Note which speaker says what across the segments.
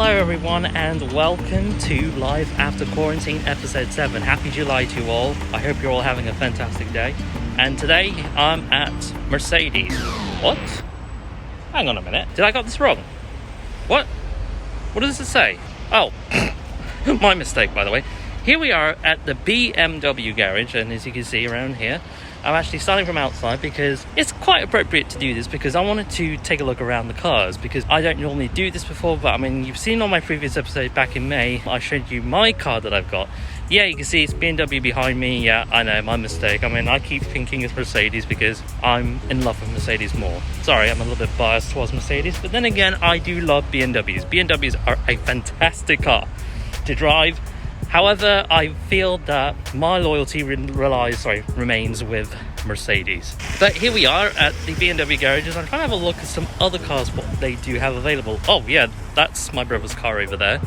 Speaker 1: Hello everyone and welcome to Live After Quarantine episode 7. Happy July to you all. I hope you're all having a fantastic day. And today I'm at Mercedes. What? Hang on a minute. Did I got this wrong? What? What does it say? Oh, my mistake by the way. Here we are at the BMW Garage, and as you can see around here, I'm actually starting from outside because it's quite appropriate to do this because I wanted to take a look around the cars because I don't normally do this before, but I mean, you've seen on my previous episode back in May, I showed you my car that I've got. Yeah, you can see it's BMW behind me. Yeah, I know, my mistake. I mean, I keep thinking it's Mercedes because I'm in love with Mercedes more. Sorry, I'm a little bit biased towards Mercedes, but then again, I do love BMWs. BMWs are a fantastic car to drive. However, I feel that my loyalty remains with Mercedes. But here we are at the BMW garages. I'm trying to have a look at some other cars, what they do have available. Oh yeah, that's my brother's car over there.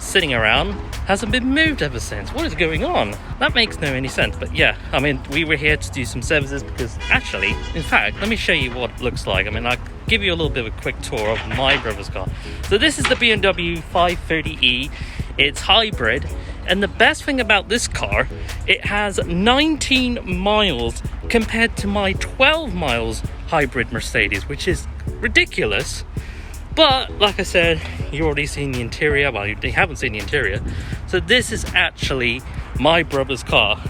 Speaker 1: Sitting around, hasn't been moved ever since. What is going on? That makes no any sense. But yeah, I mean, we were here to do some services because actually, in fact, let me show you what it looks like. I mean, I'll give you a little bit of a quick tour of my brother's car. So this is the BMW 530e. It's hybrid, and the best thing about this car, it has 19 miles compared to my 12 miles hybrid Mercedes, which is ridiculous. But like I said, you already seen the interior. Well, you haven't seen the interior. So this is actually my brother's car.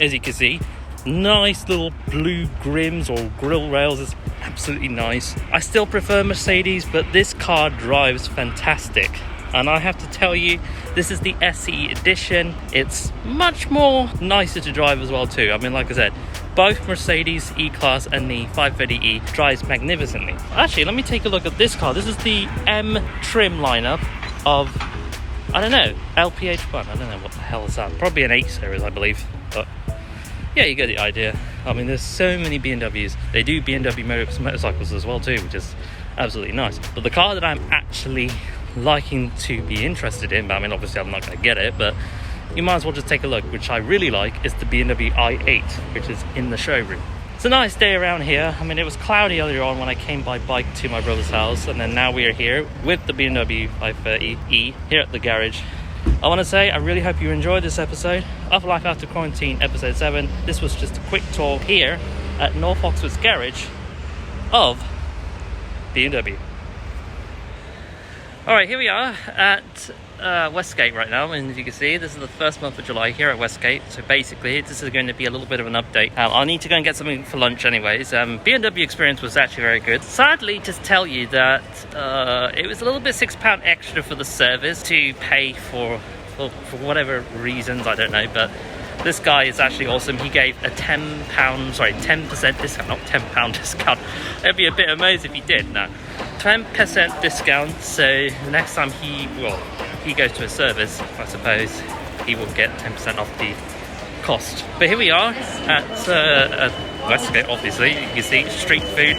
Speaker 1: As you can see, nice little blue grims or grille rails. It's absolutely nice. I still prefer Mercedes, but this car drives fantastic. And I have to tell you, this is the SE edition. It's much more nicer to drive as well too. I mean, like I said, both Mercedes E-Class and the 530e drives magnificently. Actually, let me take a look at this car. This is the M trim lineup of, I don't know, LPH1. I don't know what the hell is that. Probably an 8 series, I believe. But yeah, you get the idea. I mean, there's so many BMWs. They do BMW motorcycles as well too, which is absolutely nice. But the car that I'm actually liking to be interested in, but I mean, obviously I'm not going to get it, but you might as well just take a look, which I really like, is the BMW i8, which is in the showroom. It's a nice day around here. I mean, it was cloudy earlier on when I came by bike to my brother's house, and then now we are here with the BMW 530e here at the garage. I want to say I really hope you enjoyed this episode of Life After Quarantine episode 7. This was just a quick talk here at North Oxford's garage of BMW. Alright, here we are at Westgate right now, and as you can see, this is the first month of July here at Westgate. So basically, this is going to be a little bit of an update. I need to go and get something for lunch anyways. BMW experience was actually very good. Sadly, to tell you that it was a little bit £6 extra for the service to pay for whatever reasons, I don't know, but this guy is actually awesome. He gave a 10% discount, not £10 discount. It'd be a bit amazed if he did. No, 10% discount. So next time he goes to a service, I suppose he will get 10% off the cost. But here we are at Westgate. Obviously, you can see street food.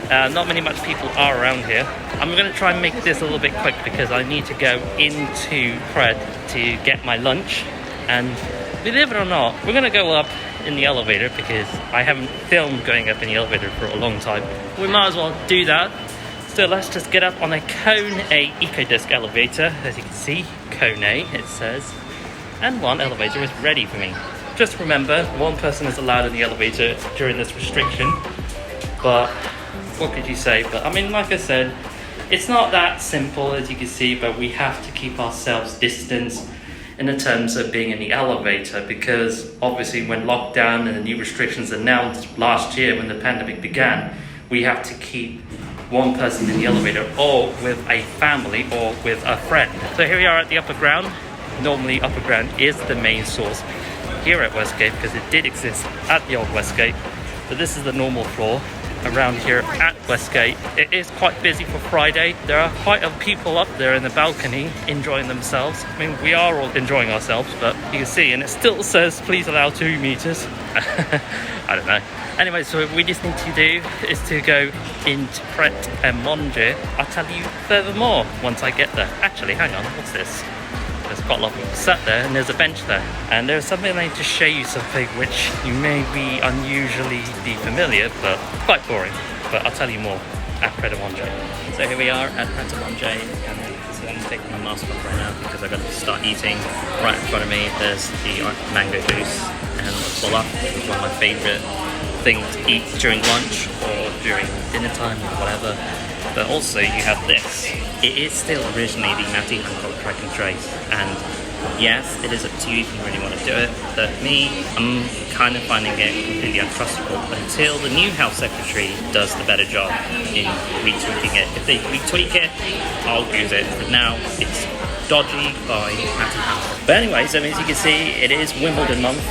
Speaker 1: Not much people are around here. I'm going to try and make this a little bit quick because I need to go into Pret to get my lunch. And believe it or not, we're going to go up in the elevator because I haven't filmed going up in the elevator for a long time. We might as well do that. So let's just get up on a Cone A EcoDisc elevator. As you can see, Cone A, it says. And one elevator is ready for me. Just remember, one person is allowed in the elevator during this restriction. But what could you say? But I mean, like I said, it's not that simple as you can see, but we have to keep ourselves distanced in the terms of being in the elevator, because obviously when lockdown and the new restrictions announced last year when the pandemic began, we have to keep one person in the elevator or with a family or with a friend. So here we are at the upper ground. Normally upper ground is the main source here at Westgate because it did exist at the old Westgate, but this is the normal floor around here at Westgate. It is quite busy for Friday. There are quite a people up there in the balcony enjoying themselves. I mean, we are all enjoying ourselves, but you can see, and it still says please allow 2 meters. I don't know. Anyway, so what we just need to do is to go into Pret A Manger. I'll tell you furthermore once I get there. Actually, hang on, what's this? There's quite a lot of people sat there, and there's a bench there. And there's something I need to show you, something which you may be unusually be familiar, but quite boring. But I'll tell you more at Pret A Manger. So here we are at Pret A Manger, and I'm taking my mask off right now because I got to start eating. Right in front of me, there's the mango juice and bullah, which is one of my favourite things to eat during lunch or during dinner time or whatever. But also you have this. It is still originally the Matty Hancock track and trace, and yes, it is up to you if you really want to do it, but me, I'm kind of finding it completely untrustable until the new health secretary does the better job in retweaking it. If they retweak it, I'll use it, but now it's dodgy by Matty Hancock. But anyway, so as you can see, it is Wimbledon month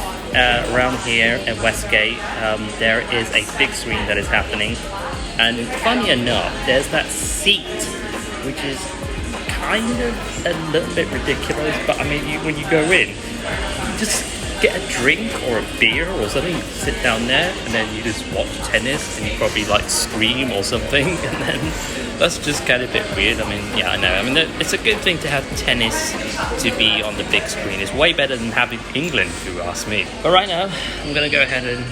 Speaker 1: around here at Westgate. There is a big screen that is happening, and funny enough, there's that seat, which is kind of a little bit ridiculous, but I mean, when you go in, you just get a drink or a beer or something, you sit down there and then you just watch tennis and you probably like scream or something, and then that's just kind of a bit weird. I mean, yeah, I know. I mean, it's a good thing to have tennis to be on the big screen. It's way better than having England, if you ask me. But right now, I'm going to go ahead and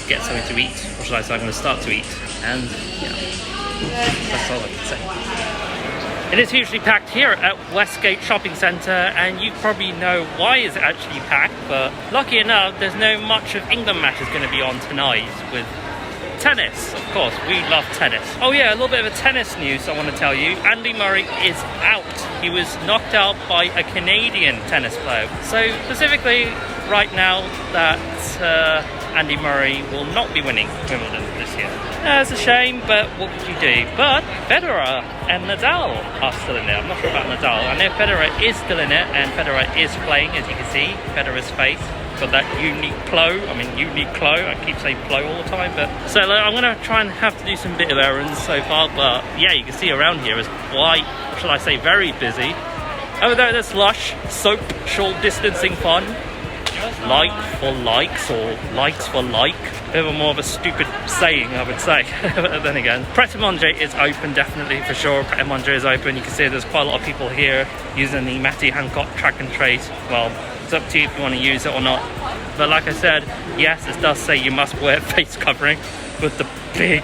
Speaker 1: get something to eat, or should I say I'm going to start to eat, and yeah, that's all I can say. It is hugely packed here at Westgate Shopping Centre, and you probably know why it's actually packed, but lucky enough there's no much of England matches going to be on tonight with tennis. Of course, we love tennis. Oh yeah, a little bit of a tennis news I want to tell you. Andy Murray is out. He was knocked out by a Canadian tennis player. So specifically right now that Andy Murray will not be winning Wimbledon this year. It's a shame, but what could you do? But Federer and Nadal are still in there. I'm not sure about Nadal. I know Federer is still in it, and Federer is playing, as you can see. Federer's face got that unique plow. I mean, unique clo. I keep saying plow all the time, but so I'm going to try and have to do some bit of errands so far. But yeah, you can see around here is quite, shall I say, very busy. Over there, there's Lush, soap, short distancing fun. Like for likes, or likes for like. Bit of more of a stupid saying, I would say. But then again, Pret A Manger is open, definitely, for sure. Pret A Manger is open. You can see there's quite a lot of people here using the Matty Hancock track and trace. Well, it's up to you if you want to use it or not. But like I said, yes, it does say you must wear face covering, with the big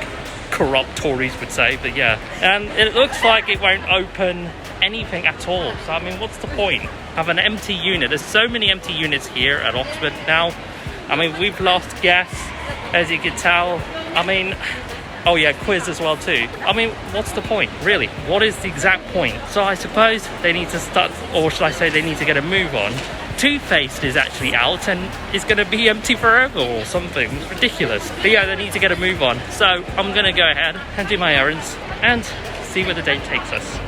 Speaker 1: corrupt Tories would say. But yeah, and it looks like it won't open anything at all. So I mean, what's the point? Have an empty unit. There's so many empty units here at Oxford now. I mean, we've lost guests, as you can tell. I mean, oh yeah, quiz as well too. I mean, what's the point, really? What is the exact point? So I suppose they need to start, or should I say they need to get a move on. Toothpaste is actually out and it's going to be empty forever or something. It's ridiculous. But yeah, they need to get a move on. So I'm going to go ahead and do my errands and see where the day takes us.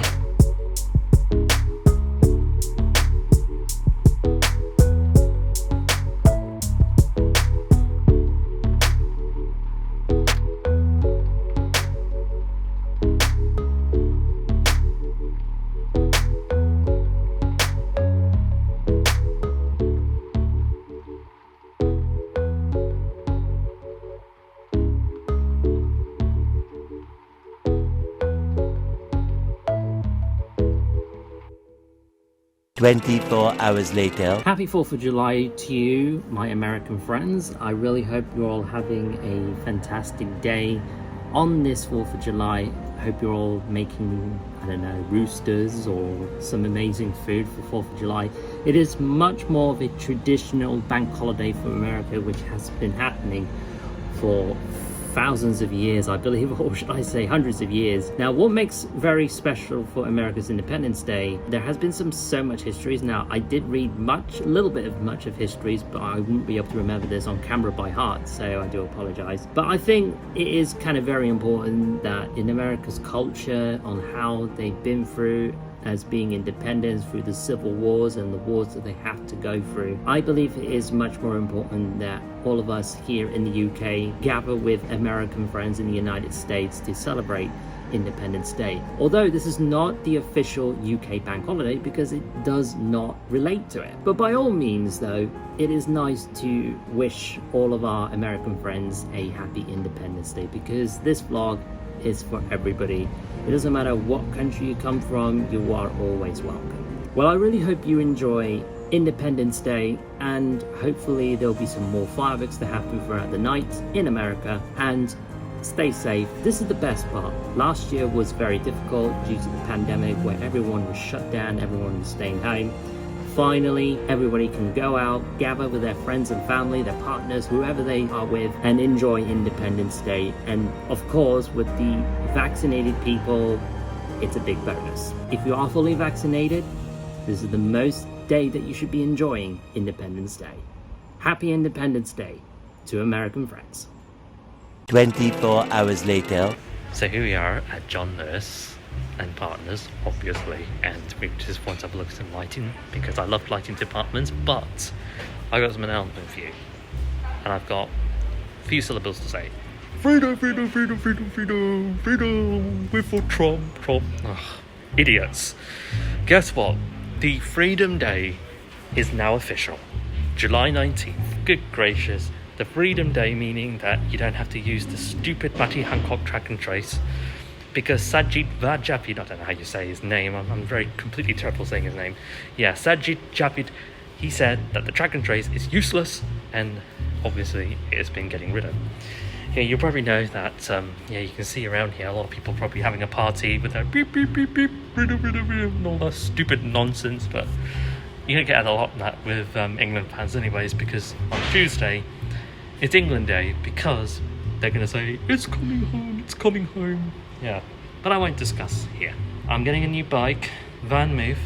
Speaker 2: Hours later.
Speaker 1: Happy 4th of July to you, my American friends. I really hope you're all having a fantastic day on this 4th of July. Hope you're all making, I don't know, roosters or some amazing food for 4th of July. It is much more of a traditional bank holiday for America, which has been happening for thousands of years, I believe, or should I say hundreds of years. Now, what makes very special for America's Independence Day, there has been so much histories. Now, I did read a little bit of histories, but I wouldn't be able to remember this on camera by heart, so I do apologize. But I think it is kind of very important that in America's culture, on how they've been through as being independent through the civil wars and the wars that they have to go through, I believe it is much more important that all of us here in the UK gather with American friends in the United States to celebrate Independence Day. Although this is not the official UK bank holiday because it does not relate to it. But by all means though, it is nice to wish all of our American friends a happy Independence Day, because this vlog is for everybody. It doesn't matter what country you come from, you are always welcome. Well, I really hope you enjoy Independence Day, and hopefully there'll be some more fireworks to happen throughout the night in America, and stay safe. This is the best part. Last year was very difficult due to the pandemic where everyone was shut down, everyone was staying home. Finally, everybody can go out, gather with their friends and family, their partners, whoever they are with, and enjoy Independence Day. And of course, with the vaccinated people, it's a big bonus. If you are fully vaccinated, this is the most day that you should be enjoying Independence Day. Happy Independence Day to American friends.
Speaker 2: 24 hours later.
Speaker 1: So here we are at John Lewis and Partners, obviously, and we just want to have a look at some lighting because I love lighting departments, but I got some announcement for you, and I've got a few syllables to say. Freedom, freedom, freedom, freedom, freedom, freedom, we're for Trump. Ugh, idiots. Guess what? The Freedom Day is now official. July 19th. Good gracious. The Freedom Day, meaning that you don't have to use the stupid Matty Hancock track and trace. Because Sajid Vajapid, I don't know how you say his name, I'm very completely terrible saying his name. Yeah, Sajid Japid, he said that the track and trace is useless, and obviously it has been getting rid of. Yeah, you probably know that, you can see around here a lot of people probably having a party with their beep, beep, beep, beep, and all that stupid nonsense, but you don't get a lot of that with England fans anyways, because on Tuesday, it's England Day, because they're going to say, it's coming home. Yeah, but I won't discuss here. I'm getting a new bike, van move,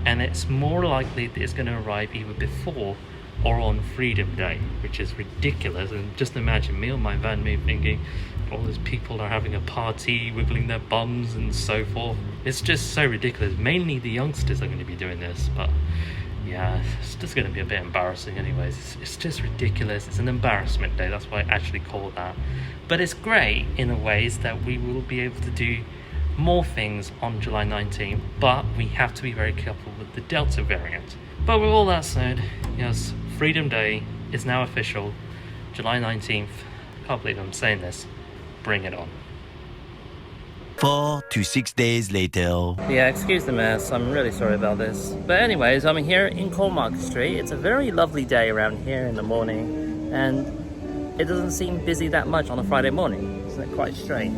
Speaker 1: and it's more likely that it's going to arrive either before or on Freedom Day, which is ridiculous. And just imagine me on my van move thinking all these people are having a party, wiggling their bums and so forth. It's just so ridiculous. Mainly the youngsters are going to be doing this, but yeah, it's just going to be a bit embarrassing anyways. It's just ridiculous. It's an embarrassment day, that's why I actually call it that. But it's great in a ways that we will be able to do more things on July 19th, but we have to be very careful with the Delta variant. But with all that said, yes, Freedom Day is now official, July 19th. Can't believe I'm saying this. Bring it on.
Speaker 2: 4 to 6 days later.
Speaker 1: Yeah, excuse the mess, I'm really sorry about this. But anyways, I'm here in Cornmarket Street. It's a very lovely day around here in the morning, and it doesn't seem busy that much on a Friday morning. Isn't it quite strange?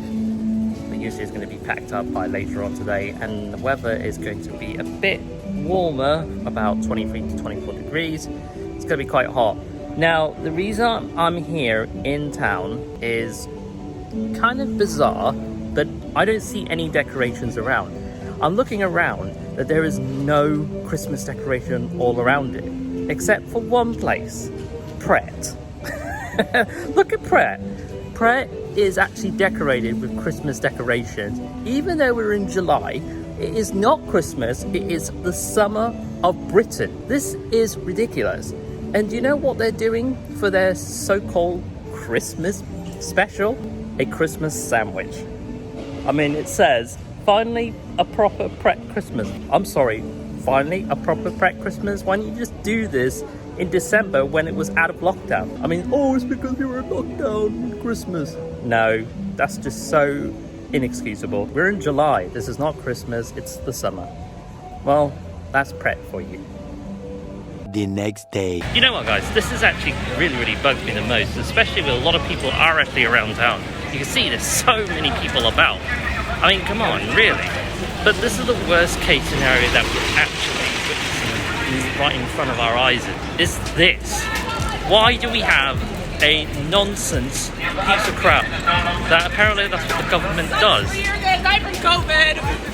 Speaker 1: But usually it's going to be packed up by later on today, and the weather is going to be a bit warmer, about 23 to 24 degrees. It's going to be quite hot. Now, the reason I'm here in town is kind of bizarre, but I don't see any decorations around. I'm looking around that there is no Christmas decoration all around it, except for one place, Pret. Look at Pret. Pret is actually decorated with Christmas decorations. Even though we're in July, it is not Christmas, it is the summer of Britain. This is ridiculous. And do you know what they're doing for their so-called Christmas special? A Christmas sandwich. I mean, it says, finally a proper Pret Christmas. I'm sorry, finally a proper Pret Christmas? Why don't you just do this in December when it was out of lockdown? I mean, it's because we were in lockdown at Christmas. No, that's just so inexcusable. We're in July. This is not Christmas, it's the summer. Well, that's Pret for you.
Speaker 2: The next day.
Speaker 1: You know what, guys? This is actually really bugs me the most, especially with a lot of people are actually around town. You can see there's so many people about. I mean, come on, really? But this is the worst case scenario that we're actually witnessing right in front of our eyes. Is this? Why do we have a nonsense piece of crap that apparently that's what the government does?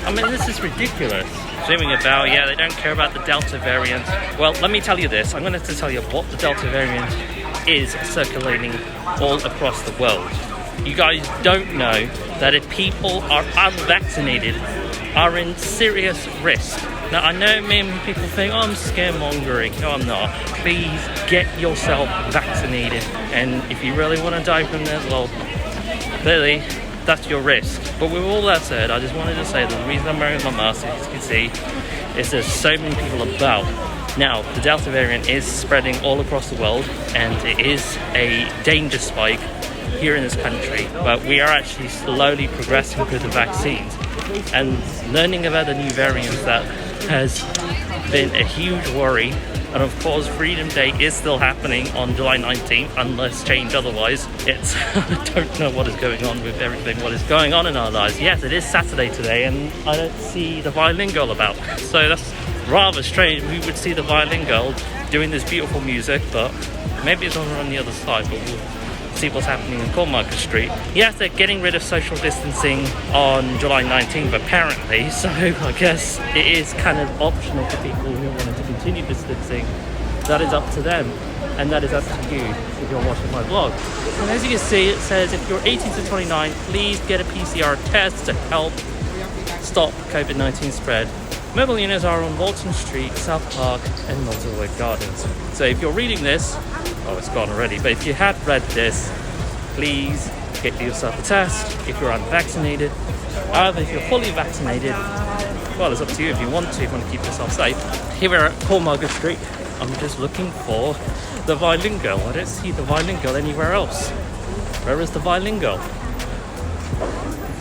Speaker 1: I mean, this is ridiculous. Zooming about, yeah, they don't care about the Delta variant. Well, let me tell you this. I'm going to tell you what the Delta variant is circulating all across the world. You guys don't know that if people are unvaccinated, are in serious risk. Now, I know many people think, I'm scaremongering. No, I'm not. Please get yourself vaccinated. And if you really want to die from this, well, clearly, that's your risk. But with all that said, I just wanted to say that the reason I'm wearing my mask, as you can see, is there's so many people about. Now, the Delta variant is spreading all across the world, and it is a danger spike here in this country, but we are actually slowly progressing with the vaccines and learning about the new variants that has been a huge worry And of course, Freedom Day is still happening on July 19th, unless changed otherwise. It's I don't know what is going on with everything, what is going on in our lives. Yes, it is Saturday today, and I don't see the Violin Girl about. So that's rather strange. We would see the Violin Girl doing this beautiful music, but maybe it's over on the other side, but we'll see what's happening in Cornmarket Street. Yes, they're getting rid of social distancing on July 19th apparently, so I guess it is kind of optional for people who want to continue distancing. That is up to them, and that is up to you if you're watching my vlog. And as you can see, it says if you're 18 to 29, please get a PCR test to help stop COVID-19 spread. Mobile units are on Walton Street, South Park and Motorway Gardens. So if you're reading this, oh, it's gone already, but if you had read this, please get yourself a test if you're unvaccinated. However, if you're fully vaccinated, well, it's up to you if you want to keep yourself safe. Here we're at Cornmarket Street. I'm just looking for the Violin Girl. I don't see the Violin Girl anywhere else. Where is the Violin Girl?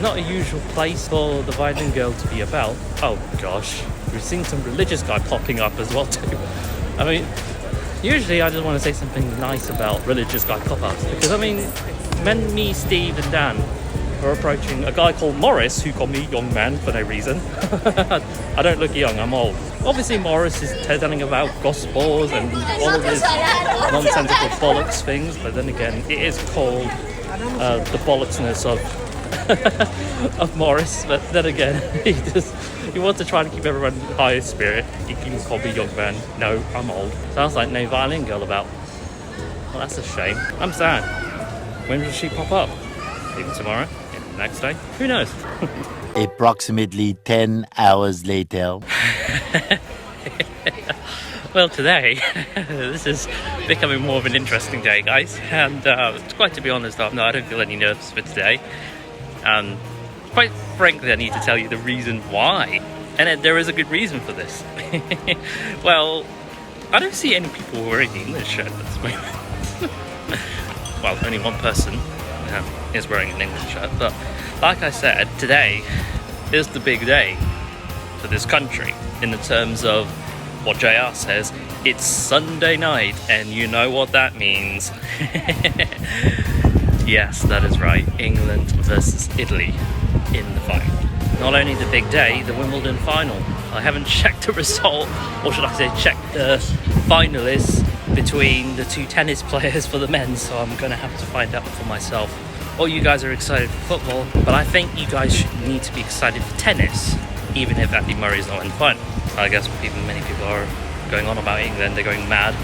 Speaker 1: Not a usual place for the Violin Girl to be about. Oh gosh, we've seen some religious guy popping up as well too. I mean, usually I just want to say something nice about religious guy pop-ups, because I mean, me, Steve and Dan are approaching a guy called Morris, who called me young man for no reason. I don't look young, I'm old. Obviously Morris is telling about gospels and all of this nonsensical bollocks things, but then again, it is called the bollocksness of Morris, but then again, he wants to try to keep everyone in high spirit. He can call me young man. No, I'm old. Sounds like no Violin Girl about. Well, that's a shame. I'm sad. When will she pop up? Maybe tomorrow? Maybe the next day? Who knows?
Speaker 2: Approximately 10 hours later.
Speaker 1: Well, today, this is becoming more of an interesting day, guys. And quite to be honest, I don't feel any nerves for today. Quite frankly, I need to tell you the reason why. And there is a good reason for this. Well, I don't see any people wearing the English shirt at this moment. Well, only one person is wearing an English shirt. But like I said, today is the big day for this country in the terms of what JR says. It's Sunday night, and you know what that means. Yes, that is right. England versus Italy in the final. Not only the big day, the Wimbledon final. I haven't checked the result, or should I say checked the finalists between the two tennis players for the men, so I'm going to have to find out for myself. All you guys are excited for football, but I think you guys should need to be excited for tennis, even if Andy Murray's not in the final. I guess many people are going on about England, they're going mad.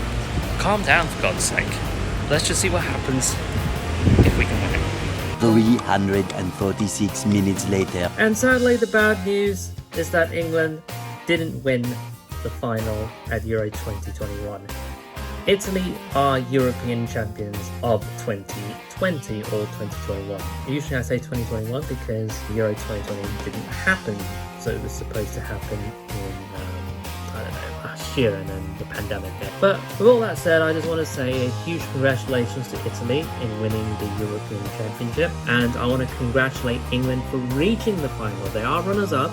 Speaker 1: Calm down, for God's sake. Let's just see what happens if we can win it.
Speaker 2: 346 minutes later.
Speaker 1: And sadly, the bad news is that England didn't win the final at Euro 2021. Italy are European champions of 2020 or 2021. Usually I say 2021 because Euro 2020 didn't happen, so it was supposed to happen in last year, and then the pandemic hit. But with all that said, I just want to say a huge congratulations to Italy in winning the European Championship, and I want to congratulate England for reaching the final. They are runners-up,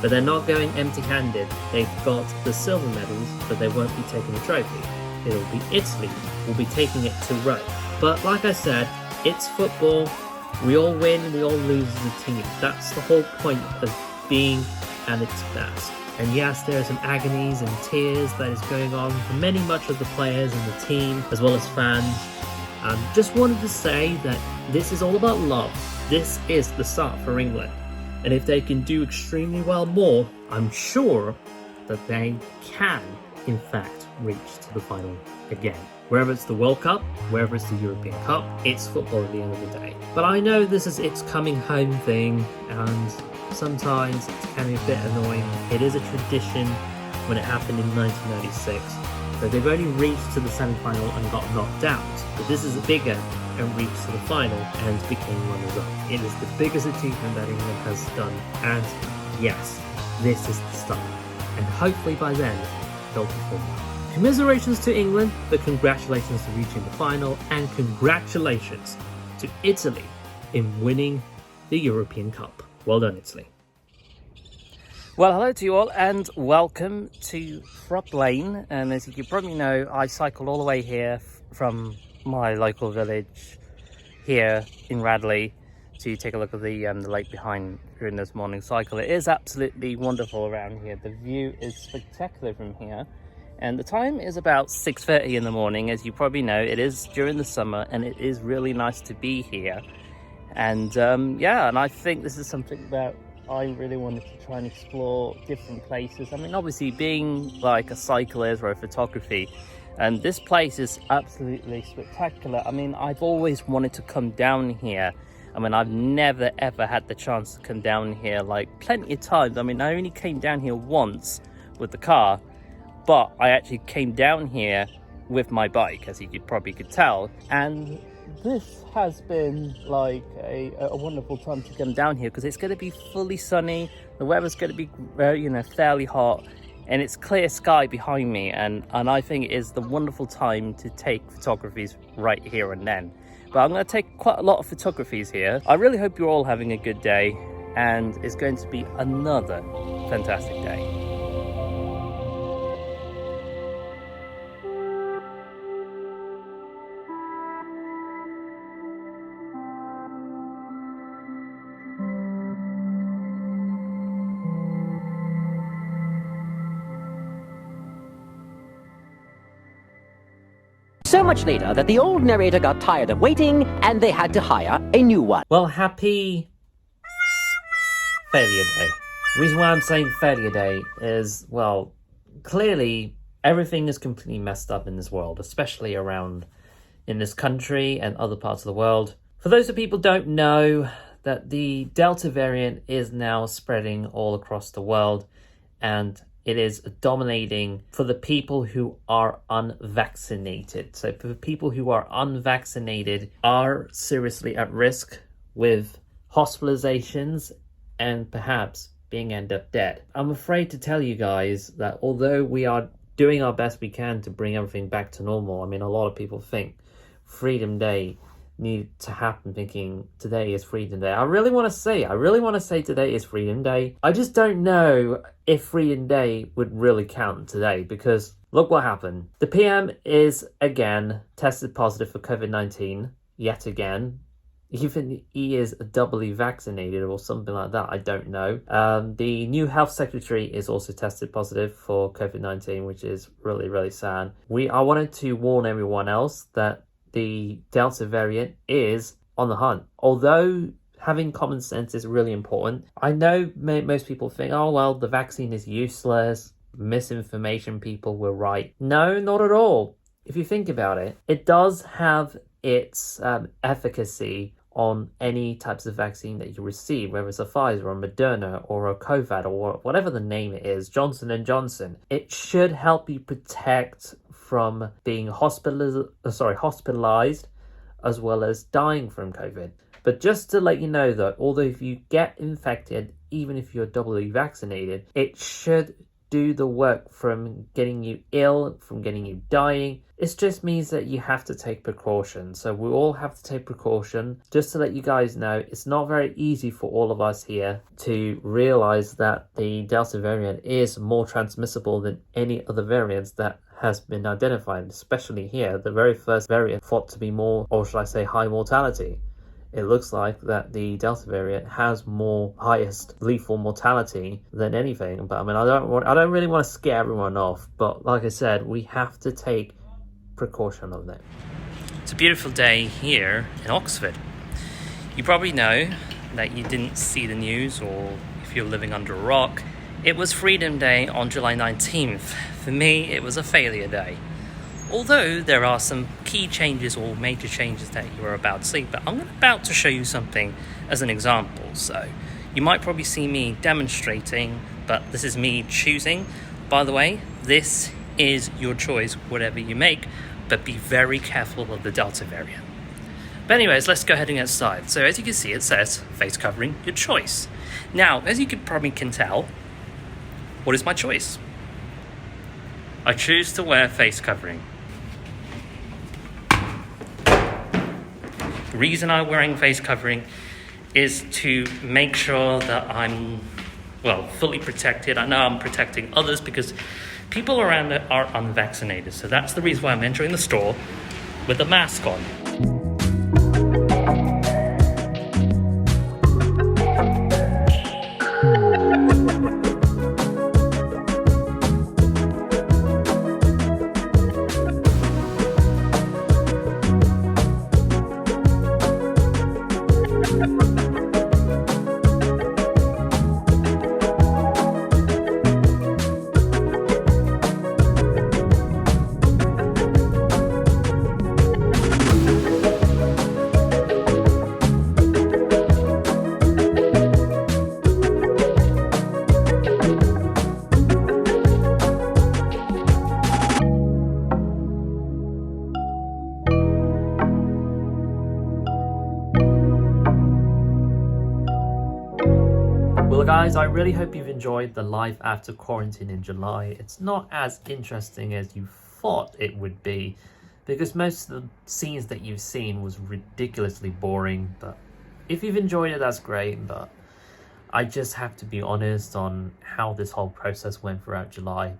Speaker 1: but they're not going empty-handed. They've got the silver medals, but they won't be taking the trophy. It'll be Italy who will be taking it to Rome. But like I said, it's football. We all win, we all lose as a team. That's the whole point of being at its best. And yes, there are some agonies and tears that is going on for much of the players and the team, as well as fans. Just wanted to say that this is all about love. This is the start for England. And if they can do extremely well more, I'm sure that they can, in fact, reach to the final again. Wherever it's the World Cup, wherever it's the European Cup, it's football at the end of the day. But I know this is its coming home thing, and sometimes it can be a bit annoying. It is a tradition when it happened in 1996, but they've only reached to the semi-final and got knocked out. But this is bigger and reached to the final and became runners-up. It is the biggest achievement that England has done, and yes, this is the start. And hopefully by then, they'll perform well. Commiserations to England, but congratulations to reaching the final, and congratulations to Italy in winning the European Cup. Well done, Italy. Well, hello to you all and welcome to Thrupp Lane. And as you probably know, I cycled all the way here from my local village here in Radley to take a look at the lake behind during this morning cycle. It is absolutely wonderful around here. The view is spectacular from here. And the time is about 6:30 in the morning. As you probably know, it is during the summer and it is really nice to be here. And yeah, and I think this is something that I really wanted to try and explore different places. I mean, obviously being like a cyclist or a photography, and this place is absolutely spectacular. I mean, I've always wanted to come down here. I mean, I've never ever had the chance to come down here like plenty of times. I mean, I only came down here once with the car, but I actually came down here with my bike, as you could tell. And this has been like a wonderful time to come down here because it's going to be fully sunny. The weather's going to be fairly hot, and it's clear sky behind me, and I think it is the wonderful time to take photographies right here and then. But I'm going to take quite a lot of photographies here. I really hope you're all having a good day, and it's going to be another fantastic day.
Speaker 3: So much later that the old narrator got tired of waiting and they had to hire a new one.
Speaker 1: Well, happy failure day. The reason why I'm saying failure day is, well, clearly everything is completely messed up in this world, especially around in this country and other parts of the world. For those of people who don't know, that the Delta variant is now spreading all across the world, and it is dominating for the people who are unvaccinated. So for the people who are unvaccinated are seriously at risk with hospitalizations and perhaps being end up dead. I'm afraid to tell you guys that although we are doing our best we can to bring everything back to normal, I mean, a lot of people think Freedom Day need to happen thinking today is Freedom Day. I really want to say today is Freedom Day. I just don't know if Freedom Day would really count today, because look what happened. The PM is again tested positive for COVID-19 yet again. Even he is doubly vaccinated or something like that, I don't know. The new health secretary is also tested positive for COVID-19, which is really, really sad. I wanted to warn everyone else that the Delta variant is on the hunt. Although having common sense is really important. I know most people think, oh, well, the vaccine is useless. Misinformation, people were right. No, not at all. If you think about it, it does have its efficacy on any types of vaccine that you receive, whether it's a Pfizer or a Moderna or a COVID or whatever the name it is, Johnson & Johnson. It should help you protect from being hospitalized as well as dying from COVID. But just to let you know that although if you get infected, even if you're doubly vaccinated, it should do the work from getting you ill, from getting you dying. It just means that you have to take precaution. So we all have to take precaution. Just to let you guys know, it's not very easy for all of us here to realize that the Delta variant is more transmissible than any other variants that has been identified, especially here. The very first variant thought to be more, or should I say, high mortality. It looks like that the Delta variant has more highest lethal mortality than anything. But I mean, I don't really want to scare everyone off. But like I said, we have to take precaution of that. It's a beautiful day here in Oxford. You probably know that you didn't see the news, or if you're living under a rock, it was Freedom Day on July 19th. For me, it was a failure day. Although there are some key changes or major changes that you are about to see, but I'm about to show you something as an example. So you might probably see me demonstrating, but this is me choosing. By the way, this is your choice, whatever you make, but be very careful of the Delta variant. But anyways, let's go ahead and get started. So as you can see, it says face covering, your choice. Now, as you can tell, what is my choice? I choose to wear face covering. The reason I'm wearing face covering is to make sure that I'm fully protected. I know I'm protecting others because people around it are unvaccinated. So that's the reason why I'm entering the store with a mask on. Well guys, I really hope you've enjoyed the life after quarantine in July. It's not as interesting as you thought it would be, because most of the scenes that you've seen was ridiculously boring, but if you've enjoyed it, that's great. But I just have to be honest on how this whole process went throughout July.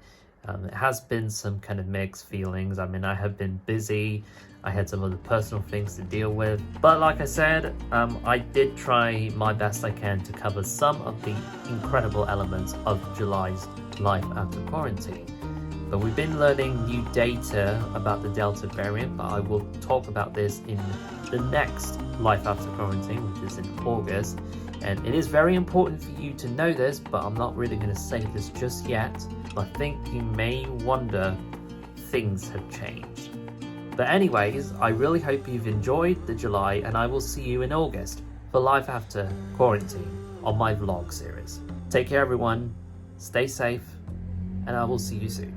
Speaker 1: It has been some kind of mixed feelings. I mean, I have been busy. I had some other personal things to deal with. But like I said, I did try my best I can to cover some of the incredible elements of July's life after quarantine. But we've been learning new data about the Delta variant, but I will talk about this in the next life after quarantine, which is in August. And it is very important for you to know this, but I'm not really going to say this just yet. I think you may wonder, things have changed. But anyways, I really hope you've enjoyed the July, and I will see you in August for Life After Quarantine on my vlog series. Take care everyone, stay safe, and I will see you soon.